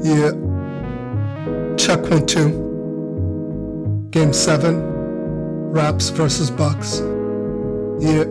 Yeah. Check 1-2. Game 7. Raps versus Bucks. Yeah.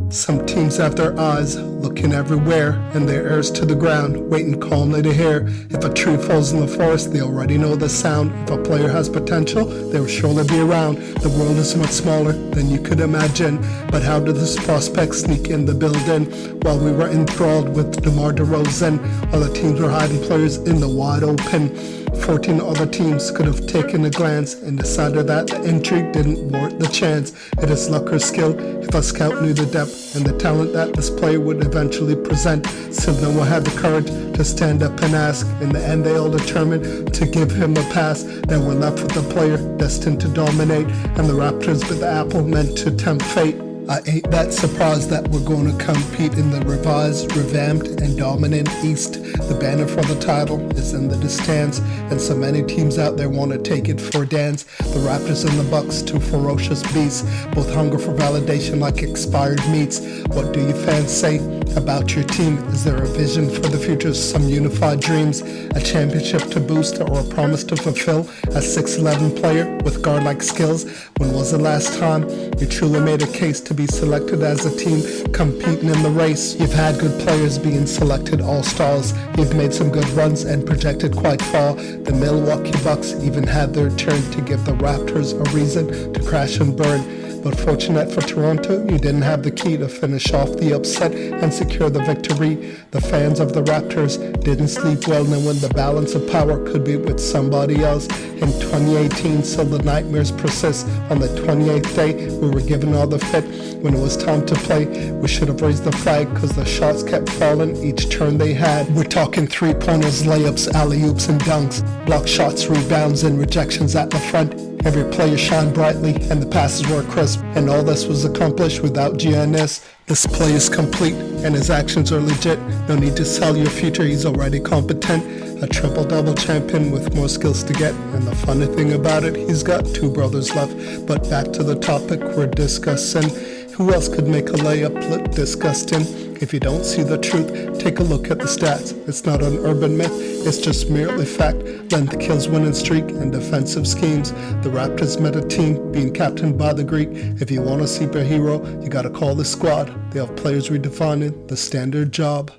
Some teams have their eyes looking everywhere and their ears to the ground, waiting calmly to hear. If a tree falls in the forest, they already know the sound. If a player has potential, they will surely be around. The world is much smaller than you could imagine, but how did this prospect sneak in the building? While we were enthralled with DeMar DeRozan, other teams were hiding players in the wide open. 14 other teams could have taken a glance and decided that the intrigue didn't warrant the chance. It is luck or skill if a scout knew the depth and the talent that this player would eventually present. Still no one had the courage to stand up and ask. In the end they all determined to give him a pass. Then we're left with a player destined to dominate, and the Raptors with the apple meant to tempt fate. I ain't that surprised that we're going to compete in the revised, revamped, and dominant East. The banner for the title is in the distance, and so many teams out there want to take it for a dance. The Raptors and the Bucks, two ferocious beasts, both hunger for validation like expired meats. What do you fans say about your team? Is there a vision for the future, some unified dreams, a championship to boost, or a promise to fulfill? A 6'11 player with guard-like skills? When was the last time you truly made a case to be selected as a team competing in the race? You've had good players being selected all-stars. You've made some good runs and projected quite far. The Milwaukee Bucks even had their turn to give the Raptors a reason to crash and burn. But fortunate for Toronto, you didn't have the key to finish off the upset and secure the victory. The fans of the Raptors didn't sleep well knowing the balance of power could be with somebody else. In 2018, still the nightmares persist. On the 28th day, we were given all the fit. When it was time to play, we should have raised the flag because the shots kept falling each turn they had. We're talking three-pointers, layups, alley-oops, and dunks. Block shots, rebounds, and rejections at the front. Every player shined brightly and the passes were crisp, and all this was accomplished without Giannis. This play is complete and his actions are legit. No need to sell your future, he's already competent. A triple-double champion with more skills to get, and the funny thing about it, he's got two brothers left. But back to the topic we're discussing. Who else could make a layup look disgusting? If you don't see the truth, take a look at the stats. It's not an urban myth, it's just merely fact. Length kills winning streak and defensive schemes. The Raptors met a team being captained by the Greek. If you want a superhero, you gotta call the squad. They have players redefining the standard job.